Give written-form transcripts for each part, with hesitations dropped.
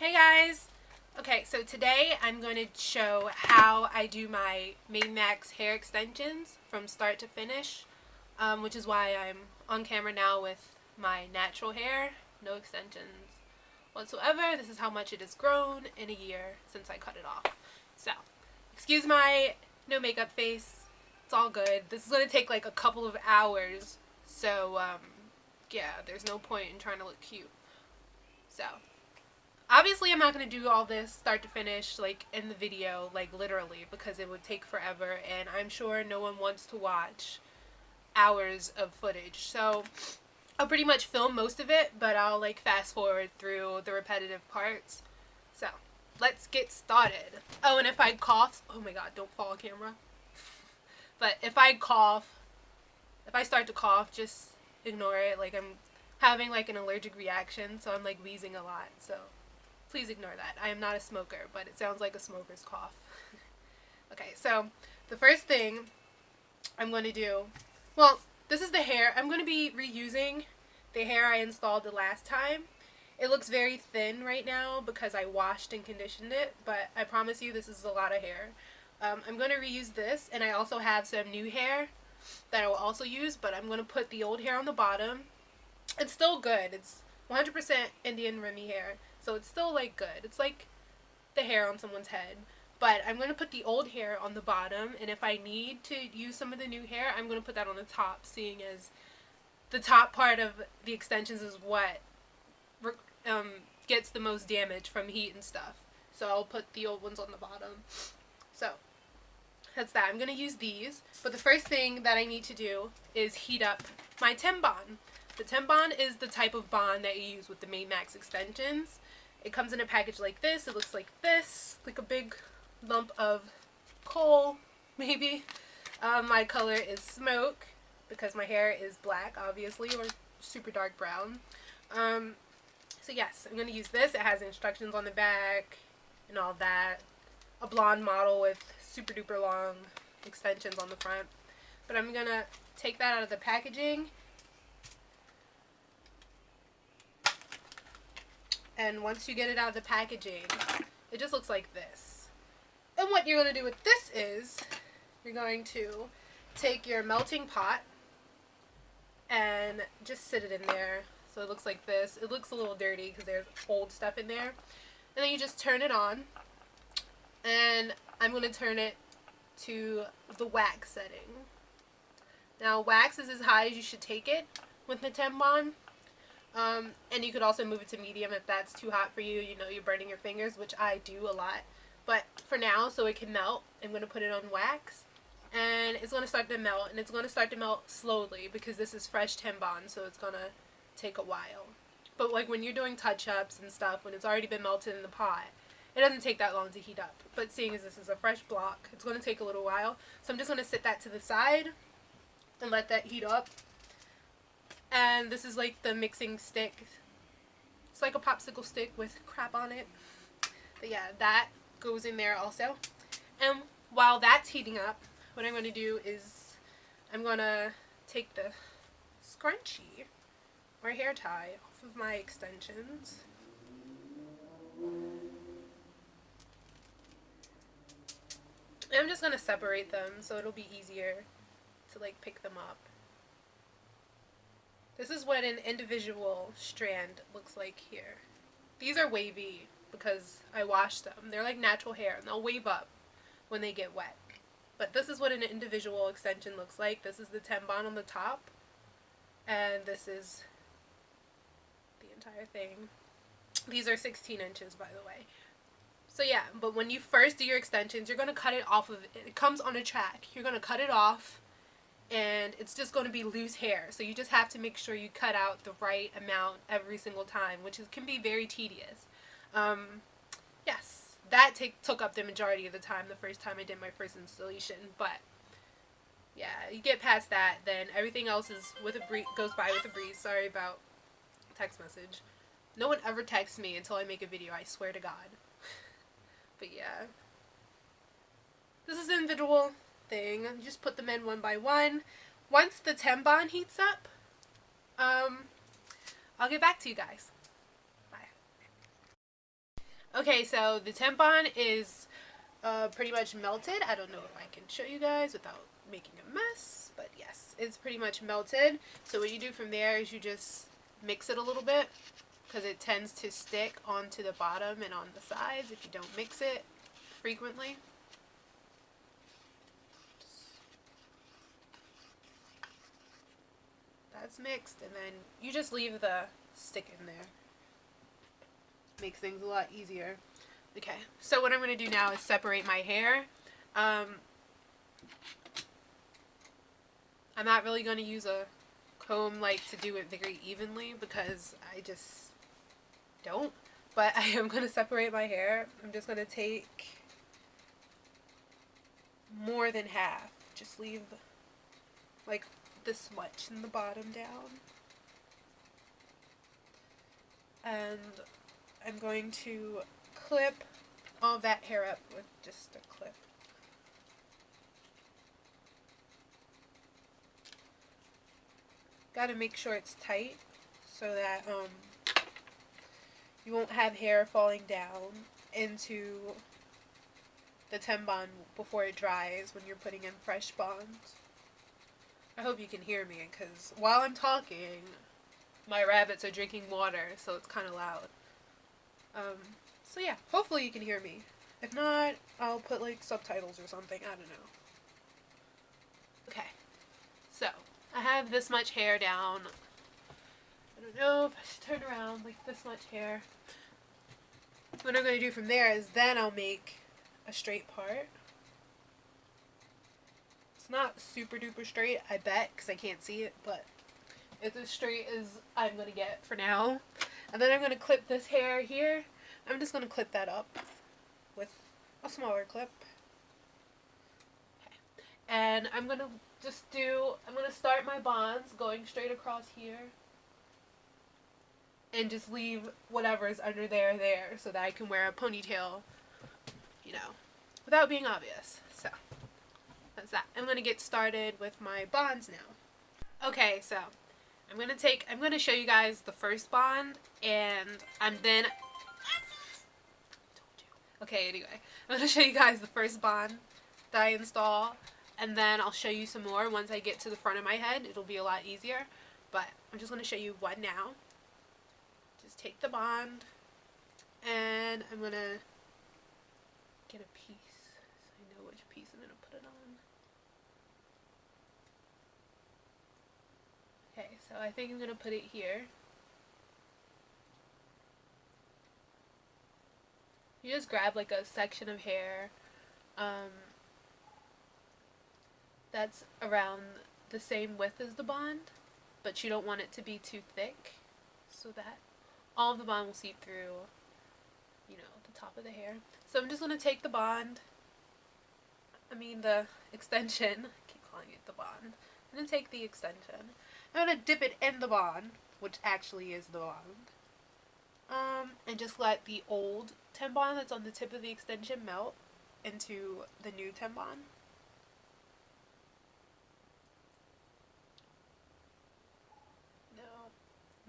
Hey guys! Okay, so today I'm going to show how I do my ManeMaxx hair extensions from start to finish, which is why I'm on camera now with my natural hair, no extensions whatsoever. This is how much it has grown in a year since I cut it off. So, excuse my no makeup face, it's all good. This is going to take like a couple of hours, so yeah, there's no point in trying to look cute. So, obviously I'm not going to do all this start to finish like in the video, like literally, because it would take forever and I'm sure no one wants to watch hours of footage. So I'll pretty much film most of it, but I'll like fast forward through the repetitive parts. So let's get started. Oh, and if I cough, oh my god, don't fall camera. But if I start to cough, just ignore it. Like I'm having like an allergic reaction, so I'm like wheezing a lot, so please ignore that. I am not a smoker, but it sounds like a smoker's cough. Okay, so the first thing I'm going to do, well, this is the hair. I'm going to be reusing the hair I installed the last time. It looks very thin right now because I washed and conditioned it, but I promise you this is a lot of hair. I'm going to reuse this, and I also have some new hair that I will also use, but I'm going to put the old hair on the bottom. It's still good. It's 100% Indian Remy hair, so it's still like good. It's like the hair on someone's head. But I'm going to put the old hair on the bottom, and if I need to use some of the new hair, I'm going to put that on the top, seeing as the top part of the extensions is what gets the most damage from heat and stuff. So I'll put the old ones on the bottom. So that's that. I'm going to use these, but the first thing that I need to do is heat up my Tembon. The Tembon is the type of bond that you use with the ManeMaxx extensions. It comes in a package like this. It looks like this, like a big lump of coal, maybe. My color is smoke because my hair is black, obviously, or super dark brown. So yes, I'm going to use this. It has instructions on the back and all that. A blonde model with super duper long extensions on the front. But I'm going to take that out of the packaging. And once you get it out of the packaging, it just looks like this. And what you're going to do with this is, you're going to take your melting pot and just sit it in there. So it looks like this. It looks a little dirty because there's old stuff in there. And then you just turn it on. And I'm going to turn it to the wax setting. Now wax is as high as you should take it with the Tembon. And you could also move it to medium if that's too hot for you. You know, you're burning your fingers, which I do a lot. But for now, so it can melt, I'm going to put it on wax. And it's going to start to melt. And it's going to start to melt slowly because this is fresh Tembon, so it's going to take a while. But like when you're doing touch-ups and stuff, when it's already been melted in the pot, it doesn't take that long to heat up. But seeing as this is a fresh block, it's going to take a little while. So I'm just going to sit that to the side and let that heat up. And this is like the mixing stick. It's like a popsicle stick with crap on it. But yeah, that goes in there also. And while that's heating up, what I'm going to do is I'm going to take the scrunchie or hair tie off of my extensions. And I'm just going to separate them so it'll be easier to like pick them up. This is what an individual strand looks like here. These are wavy because I washed them. They're like natural hair and they'll wave up when they get wet. But this is what an individual extension looks like. This is the Tembon on the top. And this is the entire thing. These are 16 inches, by the way. So yeah, but when you first do your extensions, you're going to cut it off of it. It comes on a track. You're going to cut it off. And it's just going to be loose hair. So you just have to make sure you cut out the right amount every single time, which can be very tedious. Yes, that took up the majority of the time the first time I did my first installation. But yeah, you get past that, then everything else is goes by with a breeze. Sorry about text message. No one ever texts me until I make a video, I swear to God. But yeah, this is an individual thing. You just put them in one by one. Once the Tembon heats up, I'll get back to you guys. Bye. Okay, so the tampon is pretty much melted. I don't know if I can show you guys without making a mess, but yes, it's pretty much melted. So what you do from there is you just mix it a little bit, because it tends to stick onto the bottom and on the sides if you don't mix it frequently. That's mixed, and then you just leave the stick in there. Makes things a lot easier. Okay, so what I'm going to do now is separate my hair. I'm not really going to use a comb like to do it very evenly because I just don't. But I am going to separate my hair. I'm just going to take more than half. Just leave like this much in the bottom down. And I'm going to clip all that hair up with just a clip. Gotta make sure it's tight so that you won't have hair falling down into the tampon before it dries when you're putting in fresh bonds. I hope you can hear me, because while I'm talking, my rabbits are drinking water, so it's kind of loud. So yeah, hopefully you can hear me. If not, I'll put like subtitles or something, I don't know. Okay, so I have this much hair down. I don't know if I should turn around, like this much hair. What I'm going to do from there is then I'll make a straight part. It's not super duper straight, I bet, because I can't see it, but it's as straight as I'm going to get for now. And then I'm going to clip this hair here. I'm just going to clip that up with a smaller clip. Okay. And I'm going to I'm going to start my bonds going straight across here. And just leave whatever is under there so that I can wear a ponytail, you know, without being obvious. So, that's that. I'm going to get started with my bonds now. Okay, so I'm going to show you guys the first bond, and okay, anyway, I'm going to show you guys the first bond that I install, and then I'll show you some more once I get to the front of my head. It'll be a lot easier, but I'm just going to show you one now. Just take the bond, and I'm going to get a piece so I know which piece I'm going to put it on. Okay, so I think I'm going to put it here. You just grab like a section of hair that's around the same width as the bond, but you don't want it to be too thick so that all of the bond will seep through, you know, the top of the hair. So I'm just going to take the extension, I keep calling it the bond. I'm going to take the extension. I'm going to dip it in the bond, which actually is the bond. And just let the old tampon that's on the tip of the extension melt into the new tampon.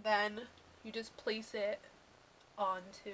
Then you just place it onto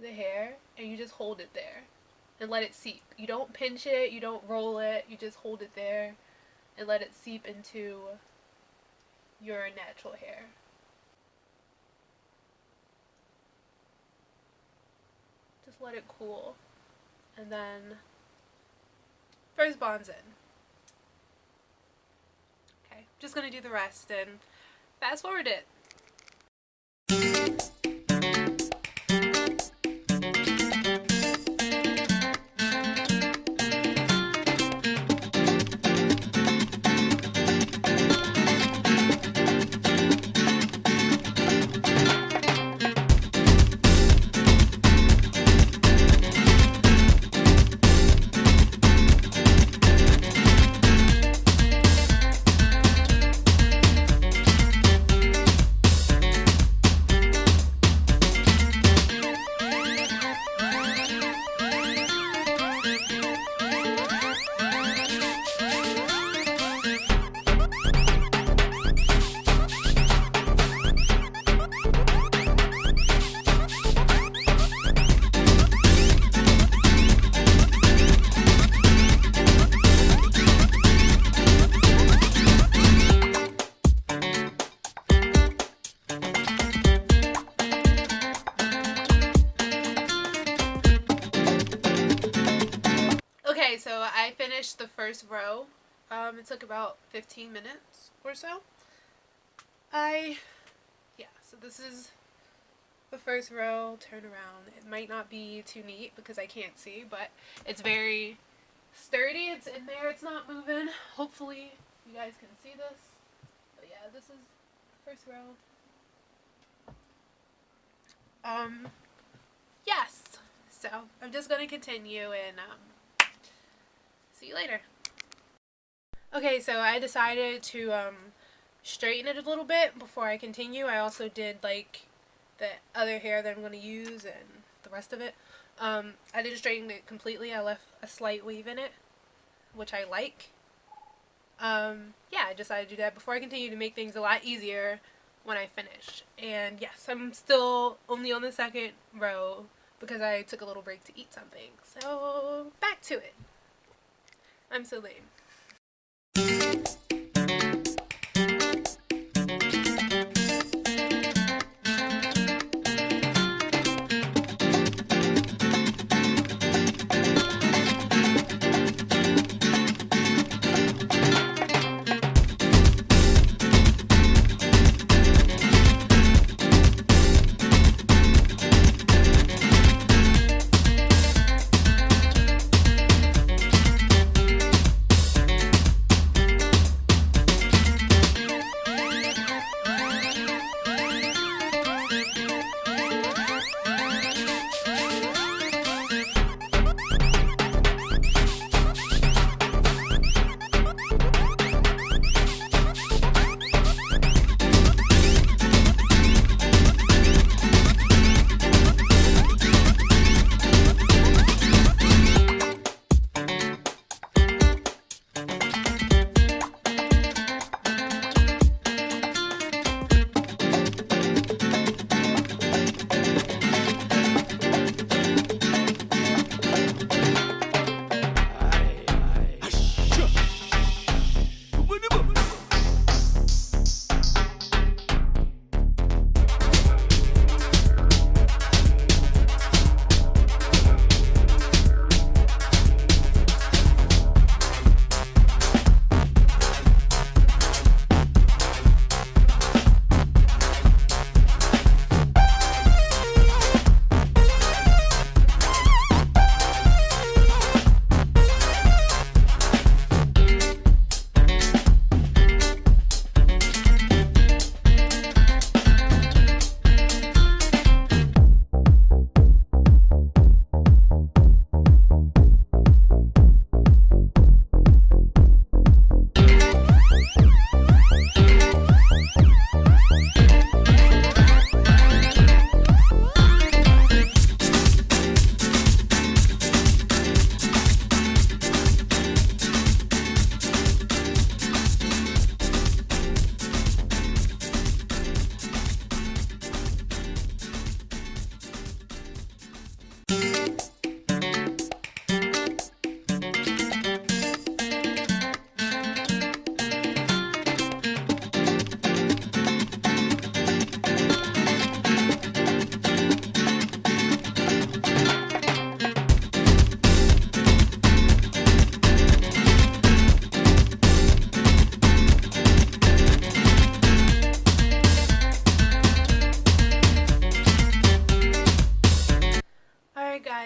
the hair, and you just hold it there and let it seep. You don't pinch it, you don't roll it, you just hold it there and let it seep into your natural hair. Just let it cool, and then first bond's in. Okay, just gonna do the rest and fast forward it. first row. It took about 15 minutes or so. So this is the first row. Turn around. It might not be too neat because I can't see, but it's very sturdy. It's in there. It's not moving. Hopefully you guys can see this. But yeah, this is the first row. Yes. So I'm just gonna continue and see you later. Okay, so I decided to straighten it a little bit before I continue. I also did like the other hair that I'm going to use and the rest of it. I didn't straighten it completely. I left a slight weave in it, which I like. Yeah, I decided to do that before I continue to make things a lot easier when I finish. And yes, I'm still only on the second row because I took a little break to eat something. So back to it. I'm so lame.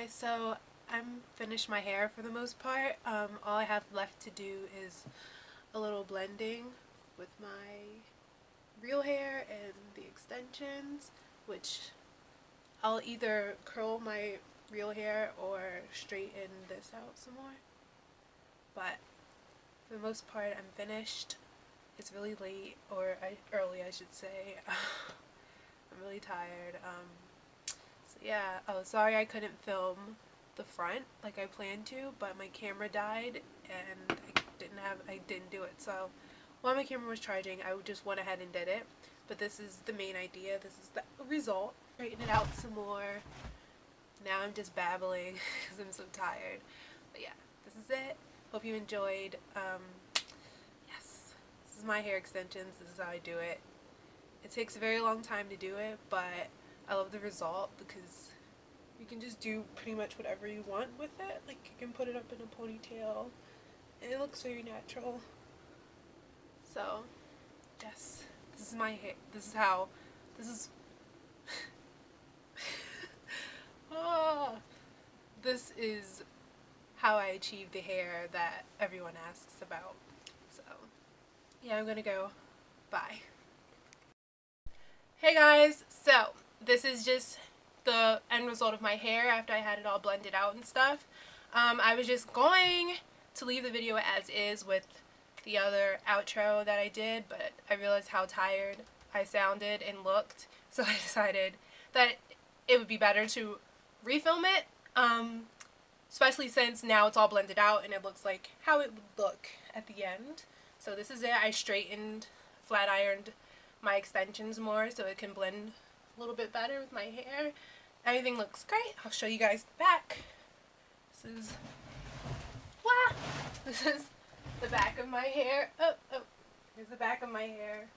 So I'm finished my hair for the most part. All I have left to do is a little blending with my real hair and the extensions, which I'll either curl my real hair or straighten this out some more. But for the most part, I'm finished. It's really late, or early I should say. I'm really tired. So yeah, oh sorry I couldn't film the front like I planned to, but my camera died and I didn't do it. So while my camera was charging, I just went ahead and did it. But this is the main idea. This is the result. Straighten it out some more. Now I'm just babbling because I'm so tired. But yeah, this is it. Hope you enjoyed. Yes, this is my hair extensions. This is how I do it. It takes a very long time to do it, but I love the result because you can just do pretty much whatever you want with it. Like you can put it up in a ponytail, and it looks very natural. So, yes, this is my hair. This is how, this is, this is how I achieve the hair that everyone asks about. So, yeah, I'm gonna go. Bye. Hey guys, so this is just the end result of my hair after I had it all blended out and stuff. I was just going to leave the video as is with the other outro that I did, but I realized how tired I sounded and looked, so I decided that it would be better to refilm it, especially since now it's all blended out and it looks like how it would look at the end. So this is it. I straightened, flat ironed my extensions more so it can blend a little bit better with my hair. Everything looks great. I'll show you guys the back. This is the back of my hair. Oh, here's the back of my hair.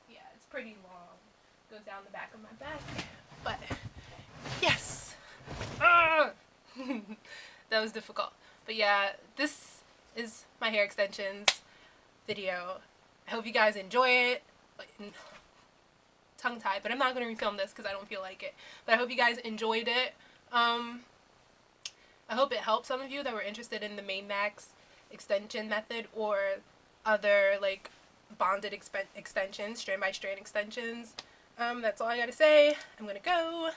Yeah, it's pretty long. Goes down the back of my back. But yes. That was difficult. But yeah, this is my hair extensions video. I hope you guys enjoy it. Tongue-tied, but I'm not going to refilm this because I don't feel like it. But I hope you guys enjoyed it. I hope it helped some of you that were interested in the ManeMaxx extension method or other like bonded extensions, strand by strand extensions. That's all I gotta say. I'm gonna go.